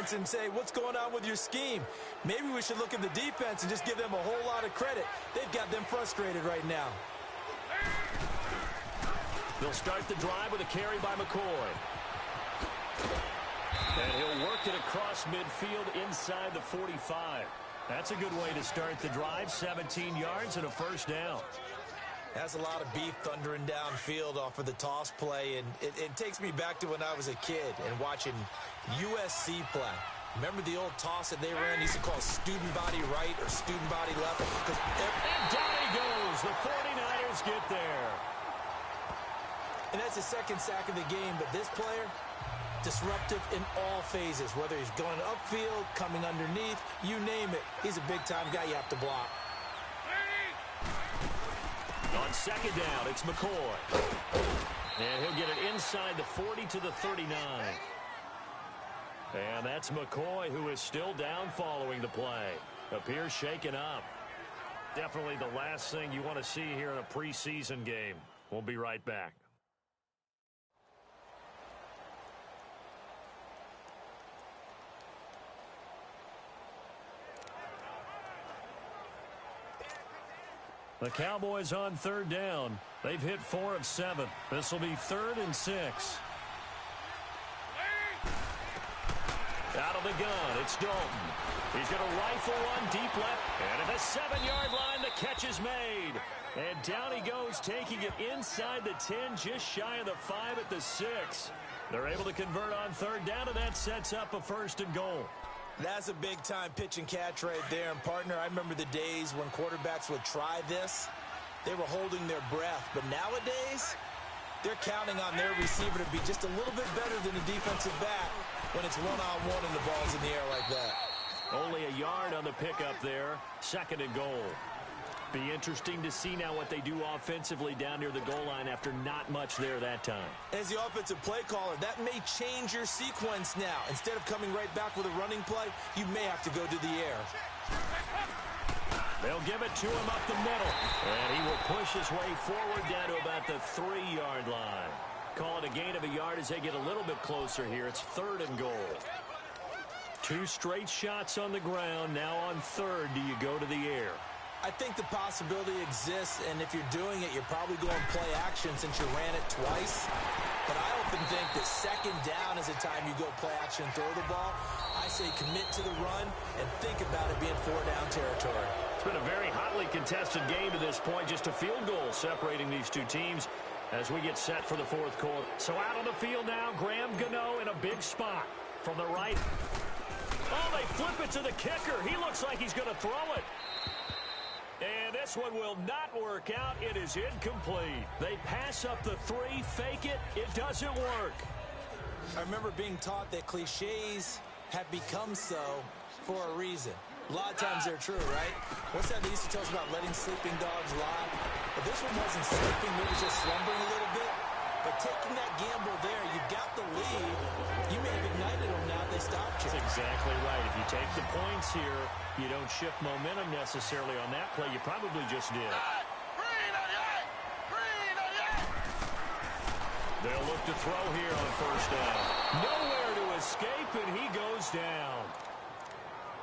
offense and say, what's going on with your scheme? Maybe we should look at the defense and just give them a whole lot of credit. They've got them frustrated right now. They'll start the drive with a carry by McCoy. And he'll work it across midfield inside the 45. That's a good way to start the drive. 17 yards and a first down. That's a lot of beef thundering downfield off of the toss play, and it takes me back to when I was a kid and watching USC play. Remember the old toss that they ran? They used to call student body right or student body left. And down he goes. The 49ers get there. And that's the second sack of the game, but this player, disruptive in all phases, whether he's going upfield, coming underneath, you name it. He's a big-time guy you have to block. On second down, it's McCoy. And he'll get it inside the 40 to the 39. And that's McCoy, who is still down following the play. Appears shaken up. Definitely the last thing you want to see here in a preseason game. We'll be right back. The Cowboys on third down. They've hit 4 of 7. This will be 3rd and 6. Out of the gun, it's Dalton. He's going to rifle one deep left. And at the 7-yard line, the catch is made. And down he goes, taking it inside the 10, just shy of the 5 at the 6. They're able to convert on third down, and that sets up a 1st and goal. That's a big-time pitch and catch right there. And, partner, I remember the days when quarterbacks would try this. They were holding their breath. But nowadays, they're counting on their receiver to be just a little bit better than the defensive back when it's one-on-one and the ball's in the air like that. Only a yard on the pickup there. 2nd and goal. Be interesting to see now what they do offensively down near the goal line after not much there that time. As the offensive play caller, that may change your sequence now. Instead of coming right back with a running play, you may have to go to the air. They'll give it to him up the middle. And he will push his way forward down to about the 3-yard line. Call it a gain of a yard as they get a little bit closer here. It's 3rd and goal. 2 straight shots on the ground. Now on 3rd, do you go to the air? I think the possibility exists, and if you're doing it, you're probably going play action since you ran it twice. But I often think that 2nd down is the time you go play action, throw the ball. I say commit to the run and think about it being 4-down territory. It's been a very hotly contested game to this point. Just a field goal separating these two teams as we get set for the 4th quarter. So out on the field now, Graham Gano in a big spot from the right. Oh, they flip it to the kicker. He looks like he's going to throw it. And this one will not work out. It is incomplete. They pass up the 3, fake it. It doesn't work. I remember being taught that cliches have become so for a reason. A lot of times they're true, right? What's that they used to tell us about letting sleeping dogs lie? But this one wasn't sleeping. Maybe it was just slumbering a little bit. But taking that gamble there, you got the lead. You may have ignited them now. They stopped you. That's exactly right. If you take the points here, you don't shift momentum necessarily on that play. You probably just did. They'll look to throw here on 1st down. Nowhere to escape, and he goes down.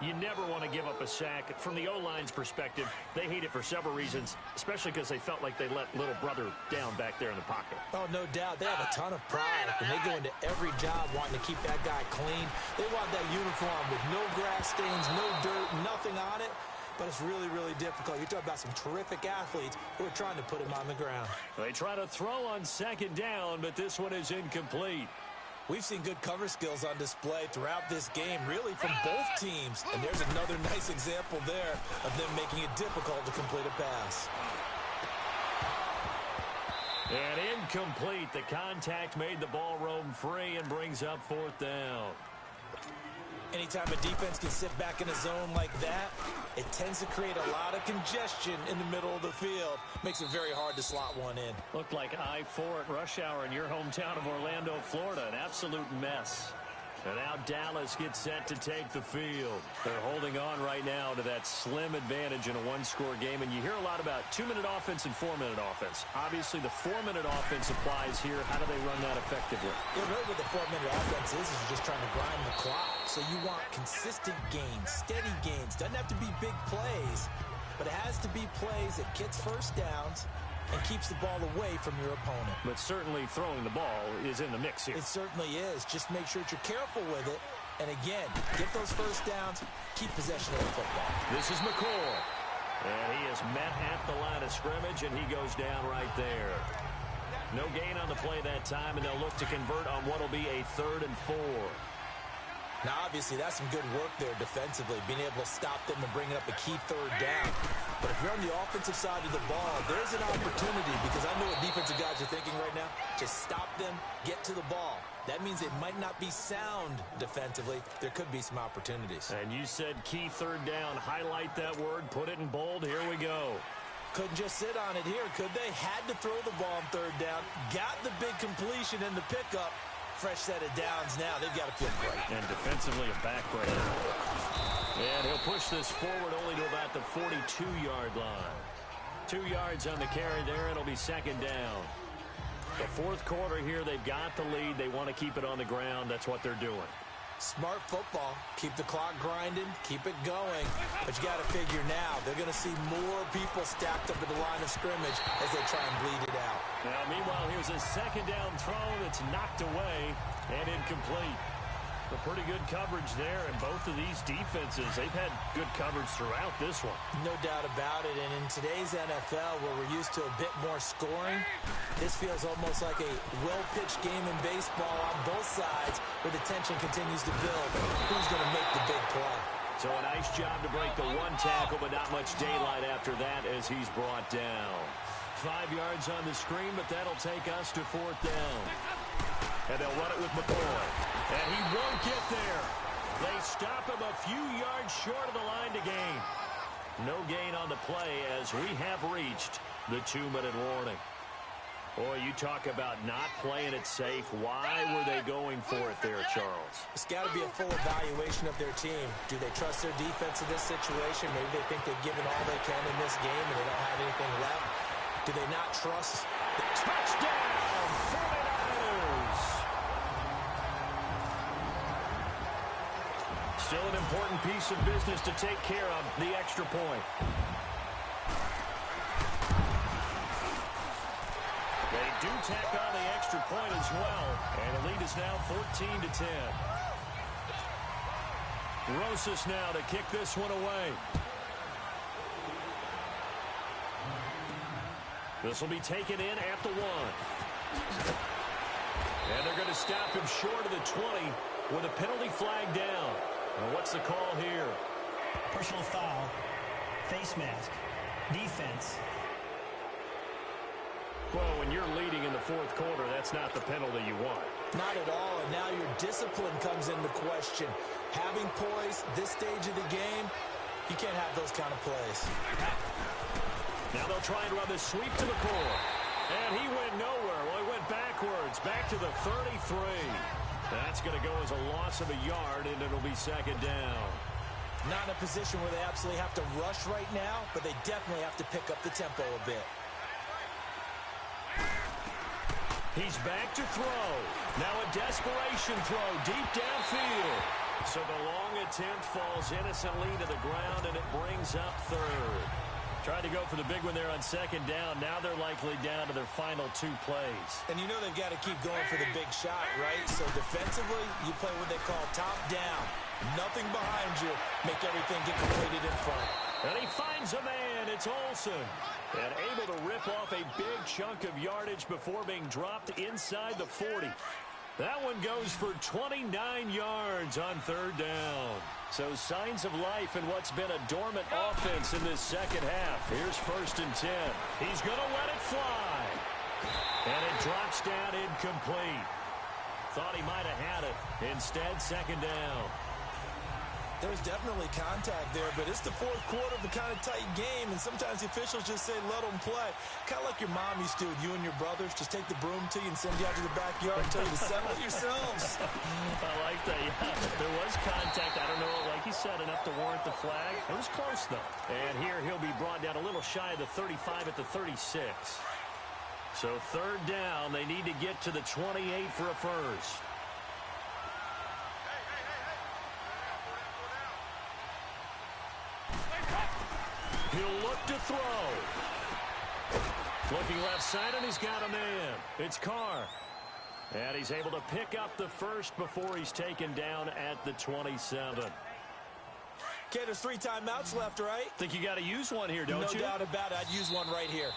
You never want to give up a sack. From the O-line's perspective, they hate it for several reasons, especially because they felt like they let little brother down back there in the pocket. Oh, no doubt. They have a ton of pride, and they go into every job wanting to keep that guy clean. They want that uniform with no grass stains, no dirt, nothing on it. But it's really, really difficult. You're talking about some terrific athletes who are trying to put him on the ground. They try to throw on 2nd down, but this one is incomplete. We've seen good cover skills on display throughout this game, really from both teams. And there's another nice example there of them making it difficult to complete a pass. And incomplete. The contact made the ball roam free and brings up 4th down. Anytime a defense can sit back in a zone like that, it tends to create a lot of congestion in the middle of the field. Makes it very hard to slot one in. Looked like I-4 at rush hour in your hometown of Orlando, Florida. An absolute mess. And now Dallas gets set to take the field. They're holding on right now to that slim advantage in a one-score game. And you hear a lot about 2-minute offense and 4-minute offense. Obviously, the 4-minute offense applies here. How do they run that effectively? Yeah, really what the 4-minute offense is you're just trying to grind the clock. So you want consistent gains, steady gains. Doesn't have to be big plays, but it has to be plays that gets first downs and keeps the ball away from your opponent. But certainly throwing the ball is in the mix here. It certainly is. Just make sure that you're careful with it. And again, get those first downs, keep possession of the football. This is McCoy. And he is met at the line of scrimmage, and he goes down right there. No gain on the play that time, and they'll look to convert on what will be a 3rd and 4. Now, obviously, that's some good work there defensively, being able to stop them and bringing up a key 3rd down. But if you're on the offensive side of the ball, there's an opportunity, because I know what defensive guys are thinking right now. Just stop them, get to the ball. That means it might not be sound defensively. There could be some opportunities. And you said key 3rd down. Highlight that word, put it in bold. Here we go. Couldn't just sit on it here, could they? Had to throw the ball on 3rd down. Got the big completion in the pickup. Fresh set of downs now. They've got to feel great. And defensively a backbreaker. And he'll push this forward only to about the 42-yard line. 2 yards on the carry there. It'll be 2nd down. The 4th quarter here, they've got the lead. They want to keep it on the ground. That's what they're doing. Smart football. Keep the clock grinding. Keep it going. But you got to figure now, they're going to see more people stacked up at the line of scrimmage as they try and bleed it out. Now, meanwhile, here's a 2nd down throw that's knocked away and incomplete. A pretty good coverage there, and both of these defenses, they've had good coverage throughout this one. No doubt about it, and in today's NFL, where we're used to a bit more scoring, this feels almost like a well-pitched game in baseball on both sides, where the tension continues to build. Who's going to make the big play? So a nice job to break the 1 tackle, but not much daylight after that as he's brought down. 5 yards on the screen, but that'll take us to 4th down. And they'll run it with McCoy. And he won't get there. They stop him a few yards short of the line to gain. No gain on the play as we have reached the 2-minute warning. Boy, you talk about not playing it safe. Why were they going for it there, Charles? It's got to be a full evaluation of their team. Do they trust their defense in this situation? Maybe they think they've given all they can in this game and they don't have anything left. Do they not trust the touchdown? 49ers! Still an important piece of business to take care of, the extra point. They do tack on the extra point as well, and the lead is now 14-10. Rosas now to kick this one away. This will be taken in at the 1. And they're going to stop him short of the 20 with a penalty flag down. And what's the call here? Personal foul, face mask, defense. Well, when you're leading in the 4th quarter, that's not the penalty you want. Not at all, and now your discipline comes into question. Having poise this stage of the game, you can't have those kind of plays. Now they'll try and run this sweep to McCoy. And he went nowhere. Well, he went backwards, back to the 33. That's going to go as a loss of a yard, and it'll be 2nd down. Not in a position where they absolutely have to rush right now, but they definitely have to pick up the tempo a bit. He's back to throw. Now a desperation throw deep downfield. So the long attempt falls innocently to the ground, and it brings up 3rd. Tried to go for the big one there on 2nd down. Now they're likely down to their final 2 plays. And you know they've got to keep going for the big shot, right? So defensively, you play what they call top down. Nothing behind you. Make everything get completed in front. And he finds a man. It's Olsen. And able to rip off a big chunk of yardage before being dropped inside the 40. That one goes for 29 yards on 3rd down. So signs of life in what's been a dormant offense in this 2nd half. Here's 1st and 10. He's going to let it fly. And it drops down incomplete. Thought he might have had it. Instead, 2nd down. There's definitely contact there, but it's the fourth quarter of a kind of tight game, and sometimes the officials just say, let them play. Kind of like your mom used to do with you and your brothers. Just take the broom to you and send you out to the backyard and tell you to settle it yourselves. I like that. Yeah, there was contact. I don't know, like you said, enough to warrant the flag. It was close, though. And here he'll be brought down a little shy of the 35 at the 36. So third down, they need to get to the 28 for a first. He'll look to throw. Looking left side, and he's got a man. It's Carr. And he's able to pick up the first before he's taken down at the 27. Okay, there's 3 timeouts left, right? Think you got to use one here, don't you? No doubt about it. I'd use one right here.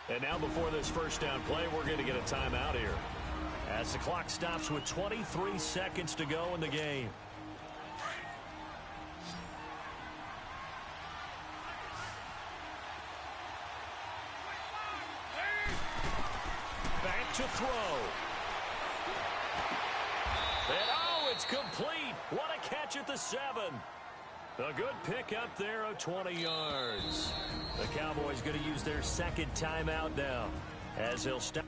And now before this first down play, we're going to get a timeout here, as the clock stops with 23 seconds to go in the game. Back to throw. And oh, it's complete. What a catch at the 7. A good pickup there of 20 yards. The Cowboys going to use their second timeout now, as they'll stop.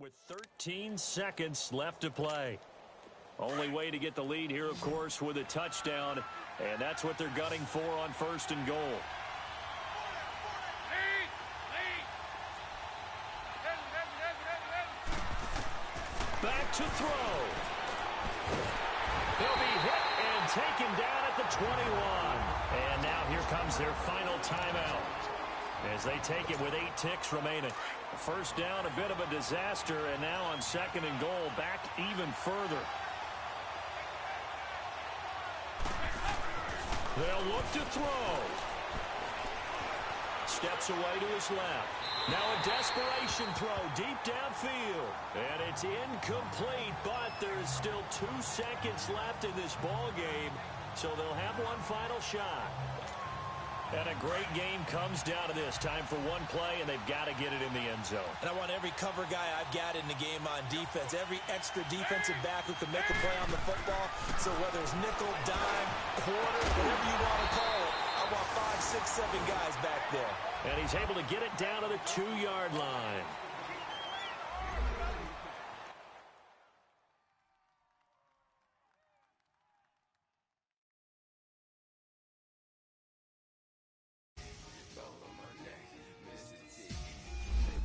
With 13 seconds left to play. Only way to get the lead here, of course, with a touchdown, and that's what they're gunning for on first and goal. Back to throw. He'll be hit and taken down at the 21. And now here comes their final timeout, as they take it with 8 ticks remaining. First down, a bit of a disaster, and now on second and goal, back even further. They'll look to throw. Steps away to his left. Now a desperation throw deep downfield. And it's incomplete, but there's still 2 seconds left in this ball game, so they'll have one final shot. And a great game comes down to this. Time for one play, and they've got to get it in the end zone. And I want every cover guy I've got in the game on defense, every extra defensive back who can make a play on the football. So whether it's nickel, dime, quarter, whatever you want to call it, I want 5, 6, 7 guys back there. And he's able to get it down to the 2-yard line.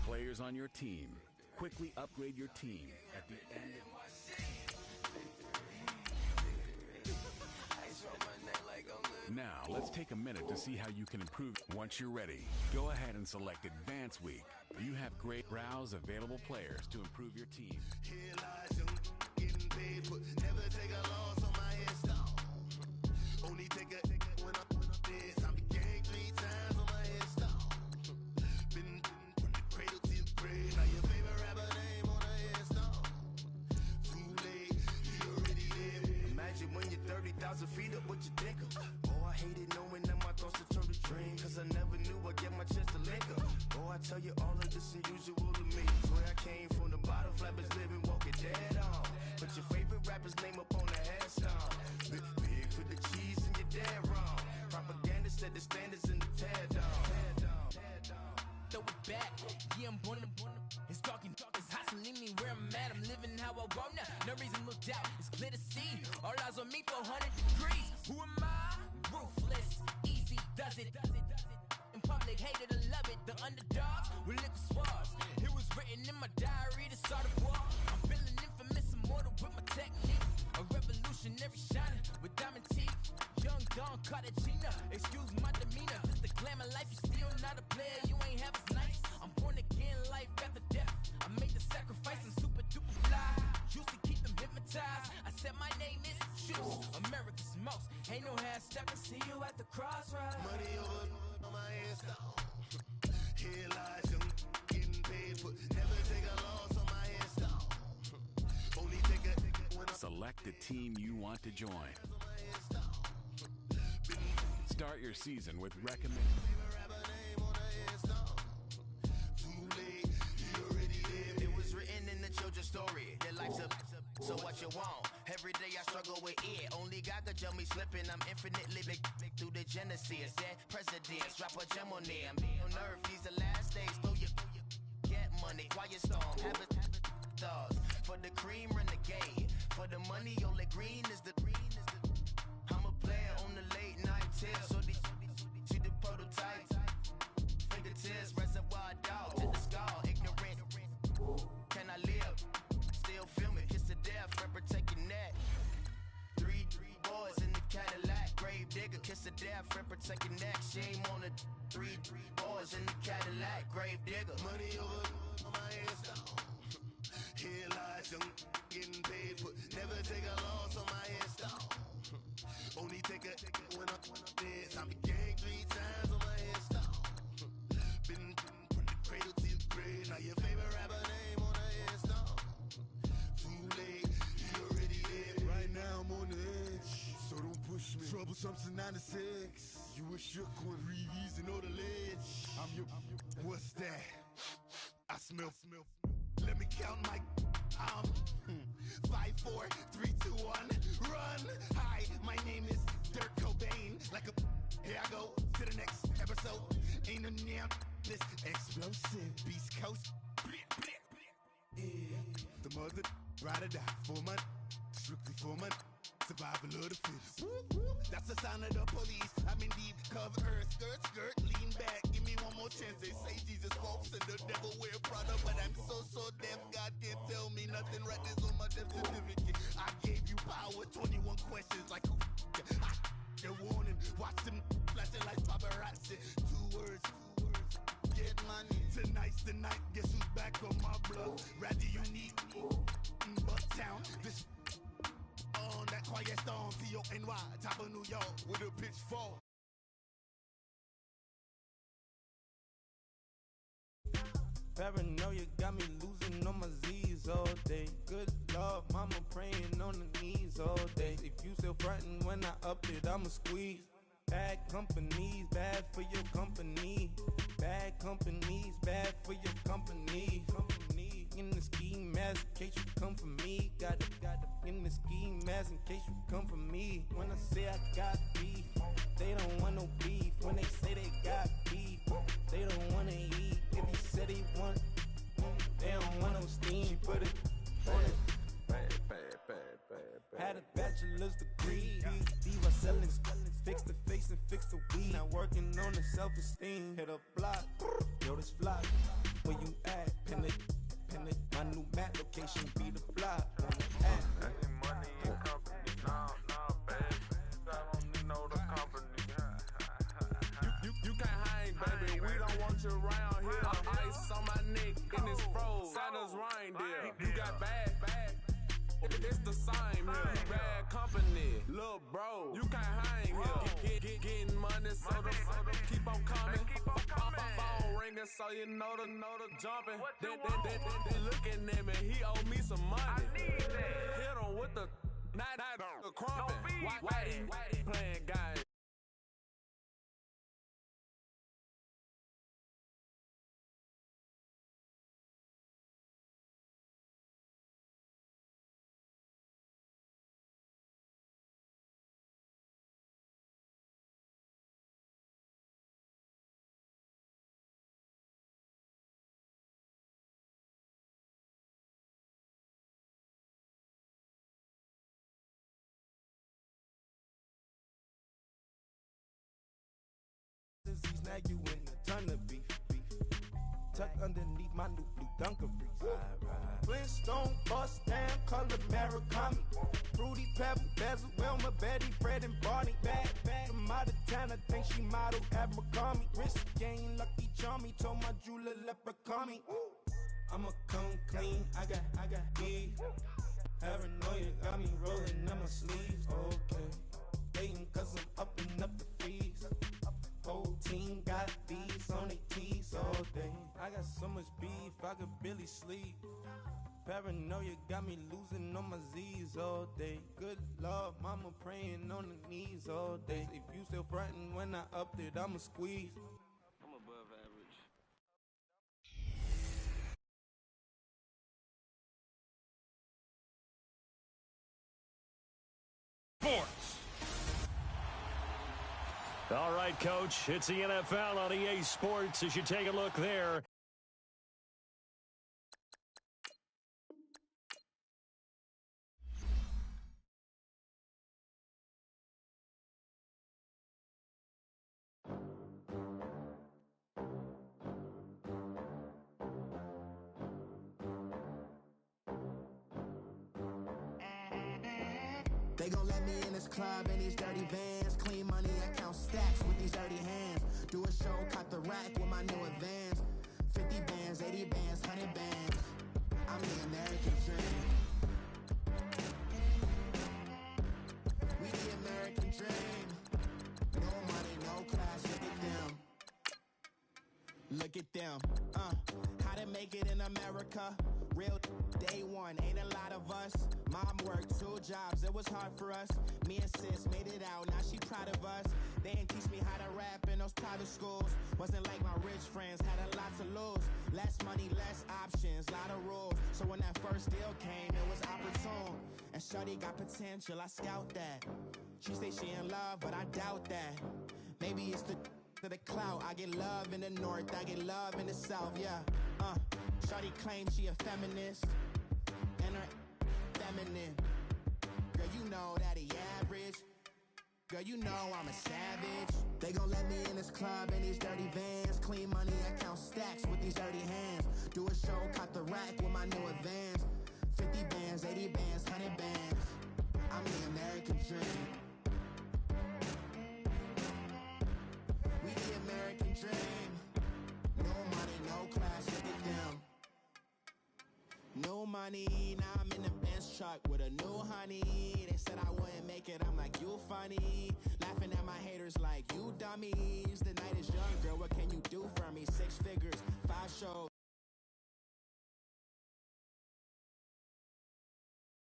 Players on your team. Quickly upgrade your team at the end of... Now, let's take a minute to see how you can improve. Once you're ready, go ahead and select Advance Week. You have great browse available players to improve your team. Feet up what you think of. Oh, I hated knowing that my thoughts would turn to dream, cause I never knew I'd get my chance to link up. Oh, I tell you all of this unusual to me. Where I came from, the bottom flappers living, walking dead on. Put your favorite rapper's name up on the headstone. Big for the cheese and you're dead wrong. Propaganda set the standards in the tear down. Throw it back, yeah, I'm born to it's talking, it's hot, so leave me where I'm at. I'm living how I want now. No reason to look doubt, it's clear to see. All eyes on me, 400 degrees. Who am I? Ruthless, easy, does it. In public, hate it or love it. The underdogs with liquor swabs. It was written in my diary to start a war. I'm feeling infamous, immortal with my technique. A revolutionary shining with diamond teeth. Young Don Cartagena, excuse my demeanor. Just the glamour life, you still not a player. You ain't half as nice. I'm born again, life after death. I made the sacrifice and super duper fly. Used to keep them hypnotized. I said my name is Juice, America's most. Ain't no half stepping. See you at the crossroads. Money over stone. Here lies young, getting paid for. Never take a loss on my headstone. Only take a when I Select the team you want to join. Start your season with recommend. It was written in the children's story. Their life's a so what you want. Every day I struggle with it. Only God could tell me slipping. I'm infinitely big through the genesis. Dead presidents, drop a gem on there. I'm on earth, these the last days. Throw your get money, quiet storm. Have it stars. For the cream, renegade. For the money, only green is the I'm a player on the late night tips. So these see the prototypes. Fingertips, reservoir dog to the skull. Ignorant. Can I live? Still feel me. Kiss the death, remember taking that. Three boys in the Cadillac. Grave digger, kiss the death, remember taking that. Shame on the three boys in the Cadillac. Grave digger. Money over on my headstone. Here lies young, getting paid for. Never take a loss on my headstone. Only take a when I'm dead. I'm gang 3 times on my headstone. Been from the cradle to the grave. Now your favorite rapper name on the headstone. Too late, you already dead. Right now I'm on the edge, so don't push me. Troublesome since 96. You a shook one, reason on the ledge. I'm your. What's that? I smell. Let me count my. 5, 4, 3, 2, 1, run. Hi, my name is Dirk Cobain. Like a here I go to the next episode. Ain't no damn this explosive Beast Coast. Yeah. The mother ride or die for money, strictly for money. Survival of the fittest. That's the sound of the police. I'm in deep cover earth, skirt, lean back. Give me one more chance. They say Jesus walks and the devil wear Prada, but I'm so deaf. God can't tell me nothing. Right this on my death certificate. I gave you power. 21 questions like who? They're warning. Watch them flashing like paparazzi. 2 words. Get money. Tonight's the night. Guess who's back on my blood? Rather unique. Bucktown. This. On that quiet storm, T-O-N-Y, top of New York, with a pitchfork. Paranoia got me losing on my Z's all day. Good Lord, mama praying on the knees all day. If you still frontin' when I up it, I'ma squeeze. Bad companies, bad for your company. Bad companies, bad for your company. In the ski mask, in case you come for me. Got it in the ski mask, in case you come for me. When I say I got beef, they don't want no beef. When they say they got beef, they don't wanna eat. If you said they want, they don't want no steam. She put it on it. Had a bachelor's degree. Diva selling, fix the face and fix the weed. Now working on the self-esteem. Hit a block, yo this flock. Where you at? Pin it. My new map location be the block. Money in company, no, baby. I don't need no the company. You can't hang, baby. We don't want you around here. Ice on my neck and it's froze. Santa's reindeer. You got bad. It's the same here. You bad company, little bro. You can't hang here. Getting money, so the keep on coming. Phone ringing, so you know the jumping. They looking at me, he owe me some money. Hit him with the crumping. Why he playing games? Now you in a ton of beef. Tuck underneath my new blue Dunkaroos. Flintstone, bust down, color Murakami. Fruity Pebble, Basil, Wilma, Betty, Fred, and Barney. Bad, from out of town, I think she modeled at McCormick. Wrist game, Lucky Charmy, told my jeweler, leprechaun. I'ma come clean, I got beef. Paranoia got me rolling in my sleeves. Okay, hating cause I'm upping up the fees. Whole team got beef, day. I got so much beef, I could barely sleep. Paranoia got me losing on my Z's all day. Good Lord, mama praying on the knees all day. If you still frontin' when I upped it, I'ma squeeze. I'm above average. Sports. All right, Coach, it's the NFL on EA Sports as you take a look there. They gon' let me in this club in these dirty vans. Clean money, I count stacks with these dirty hands. Do a show, cut the rack with my new advance. 50 bands, 80 bands, 100 bands. I'm the American dream. We the American dream. No money, no class, look at them. Look at them, how to make it in America. Real day one, ain't a lot of us. Mom worked 2 jobs, it was hard for us. Me and sis made it out, now she proud of us. They didn't teach me how to rap in those private schools. Wasn't like my rich friends, had a lot to lose. Less money, less options, lot of rules. So when that first deal came, it was opportune. And shorty got potential, I scout that. She say she in love, but I doubt that. Maybe it's to the clout. I get love in the north, I get love in the south, yeah. Shorty claims she a feminist, and her feminine. Girl, you know that he average. Girl, you know I'm a savage. They gon' let me in this club in these dirty vans. Clean money, I count stacks with these dirty hands. Do a show, cut the rack with my new advance. 50 bands, 80 bands, 100 bands. I'm the American dream. We the American dream. No money, no class, look at them. No money, now I'm in the Benz truck with a new honey. They said I wouldn't make it, I'm like, you funny. Laughing at my haters like, you dummies. The night